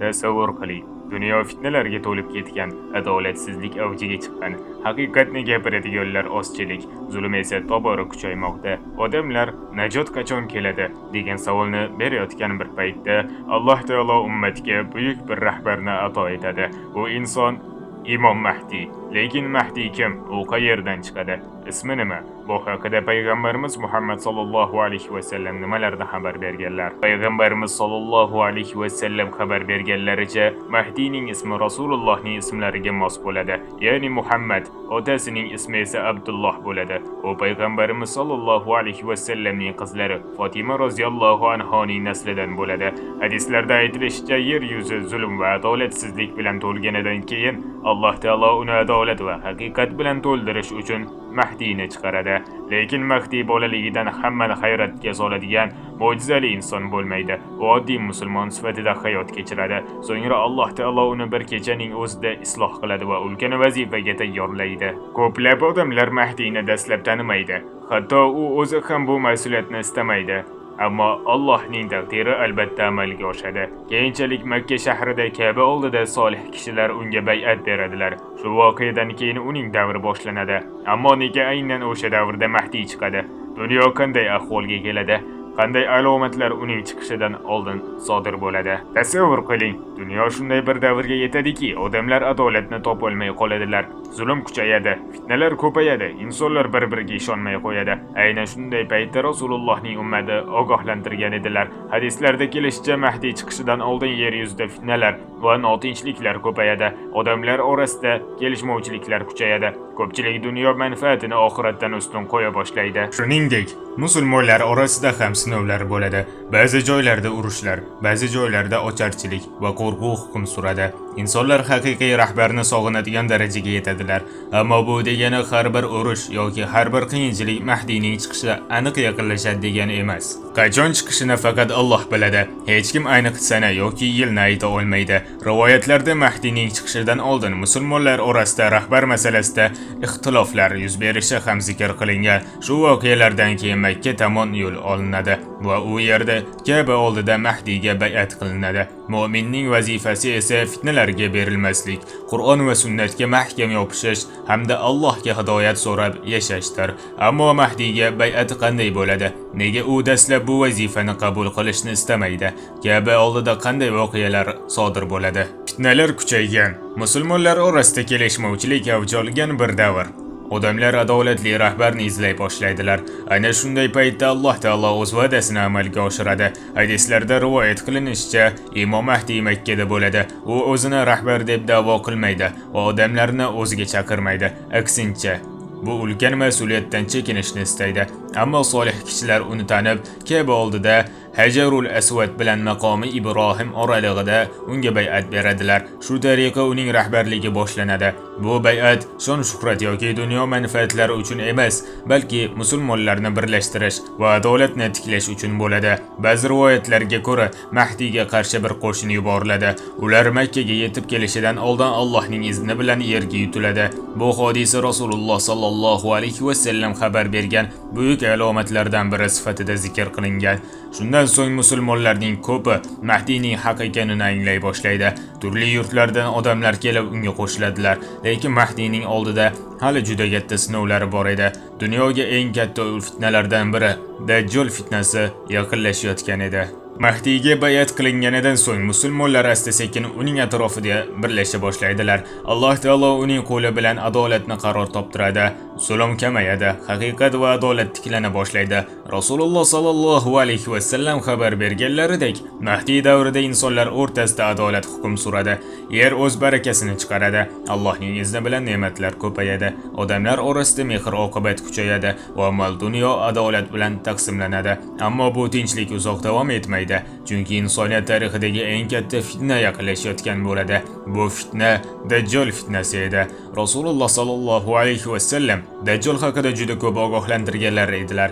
Tasavvur qiling, dunyo fitnalarga to'lib ketgan, adolatsizlik avjiga chiqqan, haqiqatni gapiradiganlar ozchilik, zulm esa tobora kuchaymoqda. Odamlar najot qachon keladi degan savolni berayotgan bir paytda Alloh taolo ummatga buyuk bir rahbarni ato etadi. U inson Imom Mahdi. Lekin Mahdi kim? U qayerdan chiqadi? Ismi nima? Bu haqida payg'ambarimiz Muhammad sallallohu alayhi va sallam nimalarni xabar berganlar? Payg'ambarimiz sallallohu alayhi va sallam xabar berganlaricha, Mahdining ismi Rasulullohning ismlariga mos bo'ladi. Ya'ni Muhammad, otasining ismi esa Abdulloh bo'ladi. U payg'ambarimiz sallallohu alayhi va sallamning qizlari Fatima roziyallohu anhoning naslidan bo'ladi. Hadislarda aytilishicha, yer yuzi zulm va adolatsizlik bilan to'lganidan keyin Alloh taolo uni adolat va haqiqat bilan to'ldirish uchun Mahdini chiqaradi. Lekin Mahdi bolaligidan hammani hayratga soladigan mo'jizali inson bo'lmaydi. U oddiy musulmon sifatida hayot kechiradi. So'ngra Alloh taolo uni bir kechaning o'zida isloh qiladi va ulkan vazifaga tayyorlaydi. Ko'plab odamlar Mahdini dastlab tanimaydi. Hatto u o'zi ham bu mas'uliyatni istamaydi. Ammo Allohning taqdiri albatta amalga oshadi. Keyinchalik Makka shahrida Ka'ba oldida solih kishilar unga bay'at beradilar. Shu voqeadan keyin uning davri boshlanadi. Ammo nega aynan o'sha davrda Mahdi chiqadi? Dunyo qanday ahvolga keladi? Qanday alomatlar uning chiqishidan oldin sodir bo'ladi? Tasavvur qiling, dunyo shunday bir davrga yetadiki, odamlar adolatni topolmay qoladilar. Zulm kuchayadi, fitnalar ko'payadi, insonlar bir-biriga ishonmay qo'yadi. Aynan shunday paytda Rasulullohning ummati ogohlantirgan edilar. Hadislarda kelishicha, Mahdi chiqishidan oldin yer yuzida fitnalar va notinchliklar ko'payadi. Odamlar orasida kelishmovchiliklar kuchayadi. Ko'pchilik dunyo manfaatini oxiratdan ustun qo'ya boshlaydi. Shuningdek, musulmonlar orasida ham sinovlar bo'ladi. Ba'zi joylarda urushlar, ba'zi joylarda ocharchilik va qo'rquv hukm suradi. Insonlar haqiqiy rahbarni sog'inadigan darajaga yetadilar. Ammo bu degani har bir urush yoki har bir qiyinchilik Mahdining chiqishi aniq yaqinlashadi degani emas. Qachon chiqishini faqat Alloh biladi. Hech kim aniq sana yoki yilni ayta olmaydi. Rivoyatlarda Mahdining chiqishidan oldin musulmonlar orasida rahbar masalasida ixtiloflar yuz berishi ham zikr qilingan. Shu voqealardan keyin Makka tomon yo'l olinadi va u yerda Ka'ba oldida Mahdiga bay'at qilinadi. Mu'minning vazifasi esa fitnalarga berilmaslik, Qur'on va sunnatga mahkam yopishish hamda Allohga hidoyat so'rab yashashdir. Ammo Mahdiga bay'at qanday bo'ladi? Nega u dastlab bu vazifani qabul qilishni istamaydi? Ka'ba oldida qanday voqealar sodir bo'ladi? Fitnalar kuchaygan, musulmonlar orasida kelishmovchilik avj olgan bir davr. Odamlar adolatli rahbarni izlay boshlaydilar. Ana shunday paytda Alloh taolo o'z va'dasini amalga oshiradi. Hadislarda rivoyat qilinishicha, Imom Mahdi Makkada bo'ladi. U o'zini rahbar deb da'vo qilmaydi va odamlarni o'ziga chaqirmaydi. Aksincha, bu ulkan mas'uliyatdan chekinishni istaydi. Ammo solih kishilar uni tanib, Ka'ba oldida Hajarul Aswad bilan maqomi Ibrohim oralig'ida unga bay'at beradilar. Shu tariqa uning rahbarligi boshlanadi. Bu bay'at shon shuhrat yoki dunyo manfaatlari uchun emas, balki musulmonlarni birlashtirish va adolatni tiklash uchun bo'ladi. Ba'zi rivoyatlarga ko'ra, Mahdiga qarshi bir qo'shin yuboriladi. Ular Makkaga yetib kelishidan oldin Allohning izni bilan yerga yutiladi. Bu hodisa Rasululloh sallallohu alayhi va sallam xabar bergan buyuk alomatlardan biri sifatida zikr qilingan. Shundan so'ng musulmonlarning ko'pi Mahdining haq ekanini anglay boshlaydi. Turli yurtlardan odamlar kelib unga qo'shiladilar. Lekin Mahdining oldida hali juda katta sinovlari bor edi. Dunyoga eng katta fitnalardan biri Dajjal fitnasi yaqinlashayotgan edi. Mahdiga bay'at qilinganidan so'ng musulmonlar asta-sekin uning atrofida birlasha boshlaydilar. Alloh taolo uning qo'li bilan adolatni qaror toptiradi. Zulm kamayadi, haqiqat va adolat tiklana boshlaydi. Rasululloh sallallohu alayhi va sallam xabar berganlaridek, Mahdi davrida insonlar o'rtasida adolat hukm suradi. Yer o'z barakasini chiqaradi. Allohning izni bilan ne'matlar ko'payadi. Odamlar orasida mehr-oqibat kuchayadi va mol-dunyo adolat bilan taqsimlanadi. Ammo bu tinchlik uzoq davom etmaydi. Chunki insoniyat tarixidagi eng katta fitna yaqinlashayotgan bo'ladi. Bu fitna Dajjal fitnasi edi. Rasululloh sallallohu alayhi va sallam Dajjal haqida juda ko'p ogohlantirganlar edilar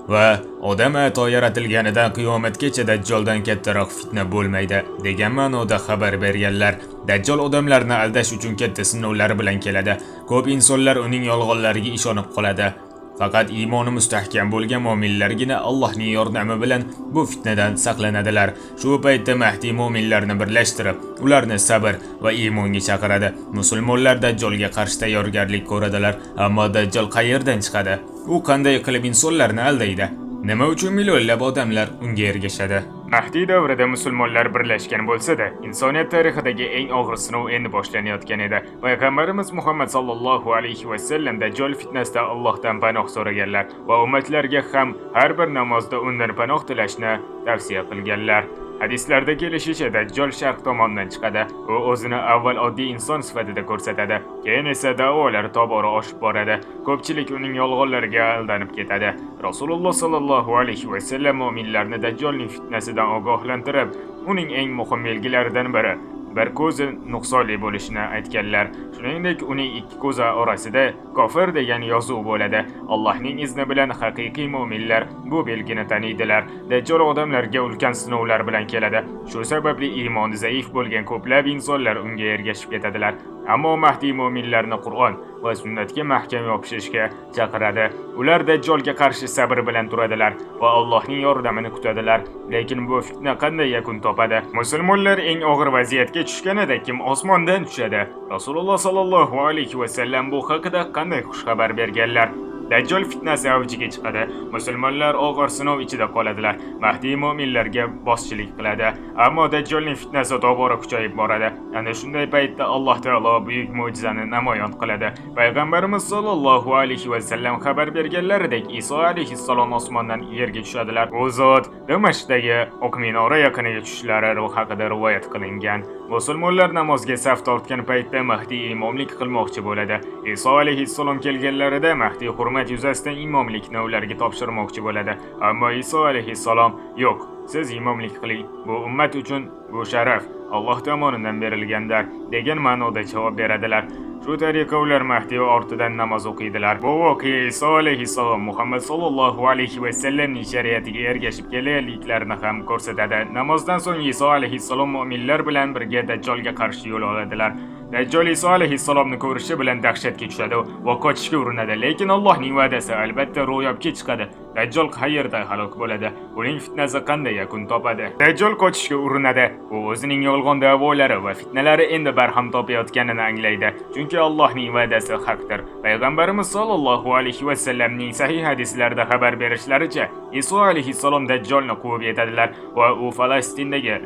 va odam ato yaratilganidan qiyomatgacha Dajjaldan kattaroq fitna bo'lmaydi degan ma'noda xabar berganlar. Dajjal odamlarni aldash uchun katta sinovlar bilan keladi. Ko'p insonlar uning yolg'onlariga ishonib qoladi. Faqat iymoni mustahkam bo'lgan mu'minlargina Allohning yordami bilan bu fitnadan saqlanadilar. Shu paytda Mahdi mu'minlarni birlashtirib, ularni sabr va iymonga chaqiradi. Musulmonlar Dajjolga qarshi tayyorgarlik ko'radilar, ammo Dajjol qayerdan chiqadi? U qanday qilib insonlarni aldaydi? Nima uchun millionlab odamlar unga ergashadi? Mahdi davrida musulmonlar birlashgan bo'lsa-da, insoniyat tarixidagi eng og'ir sinov endi boshlanayotgan edi. Payg'ambarimiz Muhammad sallallohu alayhi va sallam Dajjol fitnasidan Allohdan panoh so'raganlar va ummatlarga ham har bir namozda undan panoh tilashni tavsiya qilganlar. Hadislarda kelishicha Dajjol sharq tomondan chiqadi. U o'zini avval oddiy inson sifatida ko'rsatadi, keyin esa da'volari tobora oshib boradi. Ko'pchilik uning yolg'onlariga aldanib ketadi. Rasululloh sallallohu alayhi va sallam mu'minlarni Dajjolning fitnasidan ogohlantirib, uning eng muhim belgilaridan biri bir ko'zi nuqsonli bo'lishini aytganlar. Shuningdek, uning ikki ko'zi orasida kofir degan yozuv bo'ladi. Allohning izni bilan haqiqiy mu'minlar bu belgini taniydilar. Dajjol odamlarga ulkan sinovlar bilan keladi. Shu sababli iymoni zaif bo'lgan ko'plab insonlar unga ergashib ketadilar. Ammo Mahdi mu'minlarni Qur'on va sunnatga mahkam yopishishga chaqiradi. Ular Dajjolga qarshi sabr bilan turadilar va Allohning yordamini kutadilar. Lekin bu fitna qanday yakun topadi? Musulmonlar eng og'ir vaziyatga tushganida kim osmondan tushadi? Rasululloh sallallohu alayhi va sallam bu haqida qanday xushxabar berganlar? Dajjol fitnasi avjiga chiqadi. Musulmonlar og'ir sinov ichida qoladilar. Mahdi mu'minlarga boshchilik qiladi. Ammo Dajjolning fitnasi tobora kuchayib boradi. Ana shunday paytda Alloh taolo buyuk mo'jizani namoyon qiladi. Payg'ambarimiz sallallohu alayhi va sallam xabar berganlaridek, Iso alayhissalom osmondan yerga tushadilar. U zot Damashqdagi Oq minora yaqiniga tushishlari haqida rivoyat qilingan. Musulmonlar namozga saf tortgan paytda Mahdi imomlik qilmoqchi bo'ladi. Iso alayhissalom kelganlarida Mahdi hurmat yuzasidan imomlikni ularga topshirmoqchi bo'ladi. Ammo Iso alayhissalom yo'q, siz imomlik qiling. Bu ummat uchun bu sharaf Alloh tomonidan berilgandir degan ma'noda javob beradilar. Shu tariqa ular Mahdi ortidan namoz o'qiydilar. Bu voqea Iso alayhissalom Muhammad sallallohu alayhi va sallamning shariatiga ergashib kelayotganliklarini ham ko'rsatadi. Namozdan so'ng Iso alayhissalom mu'minlar bilan birga Dajjolga qarshi yo'l oladilar. Dajjol Iso alayhissalomni ko'rishi bilan dahshatga tushadi va qochishga urinadi, lekin Allohning va'dasi albatta ro'yobga chiqadi. Dajjol qayerda halok bo'ladi? Uning fitnasi qanday yakun topadi? Dajjol qochishga urinadi. U o'zining yolg'on da'volari va fitnalari endi barham topayotganini anglaydi. Chunki Allohning va'dasi haqdir. Payg'ambarimiz sollallohu alayhi va sallamning sahih hadislarida xabar berishlaricha, Iso alayhissalom Dajjolni quvib yetadilar va u Falastindagi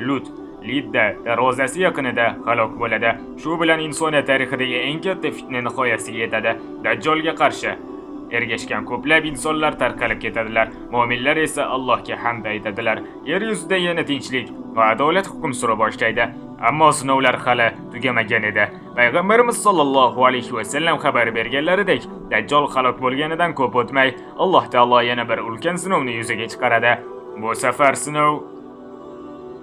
Lidda darvozasi yaqinida halok bo'ladi. Shu bilan insoniyat tarixidagi eng katta fitna nihoyasiga yetadi. Dajjolga qarshi ergashgan ko'plab insonlar tarqalib ketadilar. Mu'minlar esa Allohga hamd aytadilar. Yer yuzida yana tinchlik va adolat hukm sura boshlaydi. Ammo sinovlar hali tugamagan edi. Payg'ambarimiz sollallohu alayhi va sallam xabar berganlaridek, Dajjol halok bo'lganidan ko'p o'tmay, Alloh taolo yana bir ulkan sinovni yuzaga chiqaradi. Bu safar sinov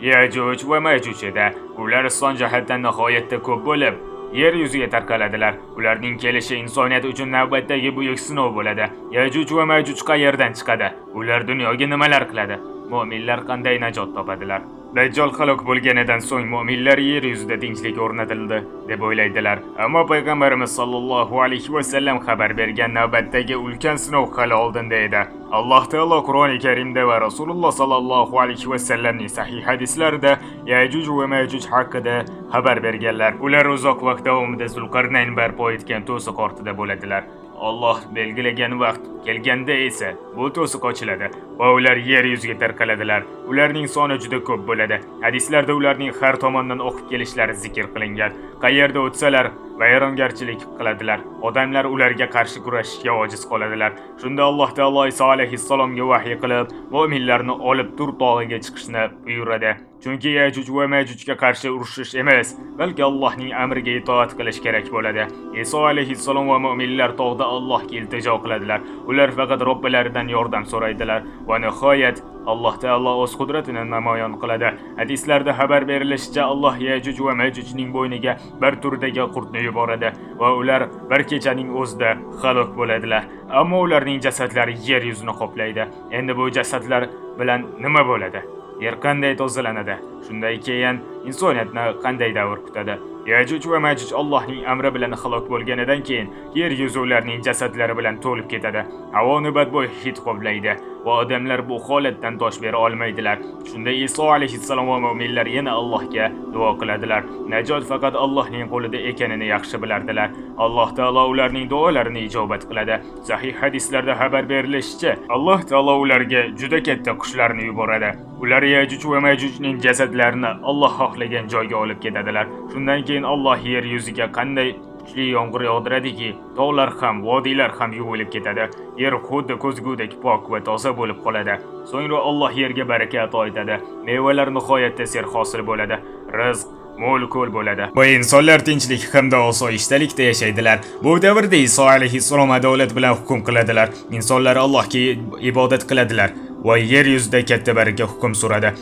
Yajuj va Majuj edi. Ular son jihatdan nihoyatda ko'p bo'lib, yer yuziga tarqaladilar. Ularning kelishi insoniyat uchun navbatdagi buyuk sinov bo'ladi. Yajuj va Majuj qayerdan chiqadi? Ular dunyoga nimalar qiladi? Mu'minlar qanday najot topadilar? Dajjol halok bo'lganidan so'ng mu'minlar yer yuzida tinchlik o'rnatildi deb o'ylaydilar. Ammo payg'ambarimiz sollallohu alayhi va sallam xabar bergan navbatdagi ulkan sinov hali oldinda edi. Alloh taolo Qur'oni Karimda va Rasululloh sollallohu alayhi va sallamning sahih hadislarida Yajuj va Majuj haqida xabar berganlar. Ular uzoq vaqt davomida Zulqarnayn barpo etgan to'siq ortida bo'ladilar. Alloh belgilagan vaqt kelganda esa bu to'siq ochiladi va ular yer yuziga tarqaladilar. Ularning soni juda ko'p bo'ladi. Hadislarda ularning har tomondan o'qib kelishlari zikr qilingan. Qayerda o'tsalar vayrongarchilik qiladilar. Odamlar ularga qarshi kurashishga ojiz qoladilar. Shunda Alloh taolo Iso alayhissalomga vahiy qilib, mu'minlarni olib Tur tog'iga chiqishni buyuradi. Chunki Yajuj va Majujga qarshi urushish emas, balki Allohning amriga itoat qilish kerak bo'ladi. Iso alayhissalom va mu'minlar tog'da Allohga iltijo qiladilar. Ular faqat Robbilaridan yordam so'raydilar va nihoyat Alloh taolo o'z qudratini namoyon qiladi. Hadislarda xabar berilishicha, Alloh Yajuj va Majujning bo'yniga bir turdagi qurtni yuboradi va ular bir kechaning o'zida halok bo'ladilar. Ammo ularning jasadlari yer yuzini qoplaydi. Endi bu jasadlar bilan nima bo'ladi? Yer qanday tozalanadi? Shunday keyin insoniyatni qanday davr kutadi? Yajuj va Majuj Allohning amri bilan halok bo'lganidan keyin yer yuzi ularning jasadlari bilan to'lib ketadi. Havoni badbo'y hid qoplaydi va odamlar bu holatdan dosh bera olmaydilar. Shunda Iso alayhissalom va mu'minlar yana Allohga duo qiladilar. Najot faqat Allohning qo'lida ekanini yaxshi bilardilar. Alloh taolo ularning duolarini ijobat qiladi. Sahih hadislarda xabar berilishicha, Alloh taolo ularga juda katta qushlarni yuboradi. Ular Yajuj va Majujning jasadlarini Alloh xohlagan joyga olib ketadilar. Shundan keyin Alloh yer yuziga qanday kuchli yomg'ir yog'diradiki, tog'lar ham, vodiylar ham yuvilib ketadi. Yer xuddi ko'zgudek pok va toza bo'lib qoladi. So'ngra Alloh yerga baraka ato etadi. Mevalar nihoyatda serhosil bo'ladi. Rizq mo'l-ko'l bo'ladi. Va insonlar tinchlik hamda osoyishtalikda yashaydilar. Bu davrda Iso alayhissalom adolat bilan hukm qiladilar. Insonlar Allohga ibodat qiladilar va yer yuzida katta baraka hukm suradi.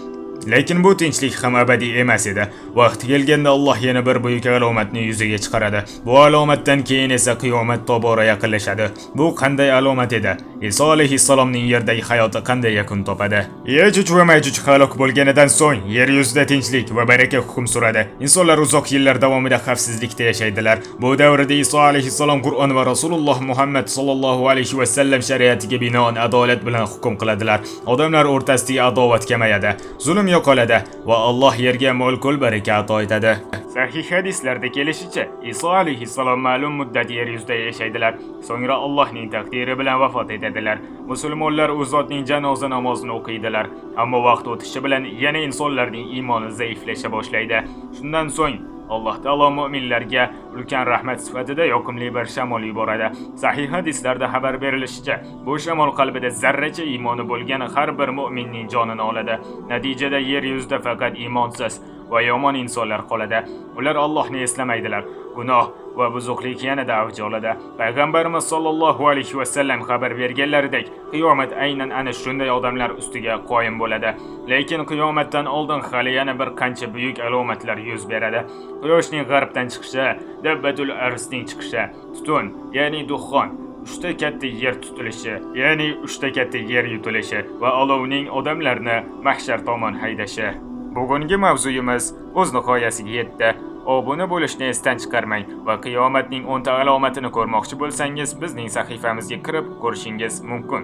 Lekin bu tinchlik ham abadiy emas edi. Vaqti kelganda Alloh yana bir buyuk alomatni yuzaga chiqaradi. Bu alomatdan keyin esa qiyomat tobora yaqinlashadi. Bu qanday alomat edi? Iso alayhissalomning yerdagi hayoti qanday yakun topadi? Yajuj va Majuj halok bo'lganidan so'ng yer yuzida tinchlik va baraka hukm suradi. Insonlar uzoq yillar davomida xavfsizlikda yashaydilar. Bu davrda Iso alayhissalom Qur'on va Rasululloh Muhammad sallallohu alayhi va sallam shariatiga binoan adolat bilan hukm qiladilar. Odamlar o'rtasidagi adovat kamayadi. Zulm yo'qoladi va Alloh yerga mo'l-ko'l baraka ato etadi. Sahih hadislarda kelishicha, Iso alayhissalom ma'lum muddat yer yuzida yashaydilar. So'ngra Allohning taqdiri bilan vafot etadilar. Musulmonlar u zotning janoza namozini o'qiydilar. Ammo vaqt o'tishi bilan yana insonlarning iymoni zaiflasha boshlaydi. Shundan so'ng Alloh taolo mu'minlarga ulkan rahmat sifatida yoqimli bir shamol yuboradi. Sahih hadislarda xabar berilishicha, bu shamol qalbida zarracha iymoni bo'lgan har bir mu'minning jonini oladi. Natijada yer yuzida faqat iymonsiz va yomon insonlar qoladi. Ular Allohni eslamaydilar. Gunoh va buzuqlik yanada avj oladi. Payg'ambarimiz sollallohu alayhi va sallam xabar berganlaridek, qiyomat aynan ana shunday odamlar ustiga qoyim bo'ladi. Lekin qiyomatdan oldin hali yana bir qancha buyuk alomatlar yuz beradi. Quyoshning g'arbdan chiqishi, Dabbatul Arsning chiqishi, tutun, ya'ni duxon, uchta katta yer tutilishi, ya'ni uchta katta yer yutilishi va olovning odamlarni mahshar tomon haydashi. Bugungi mavzuyimiz o'z nihoyasiga yetdi. Obuna bo'lishni esdan chiqarmang va qiyomatning 10 ta alomatini ko'rmoqchi bo'lsangiz, bizning sahifamizga kirib ko'rishingiz mumkin.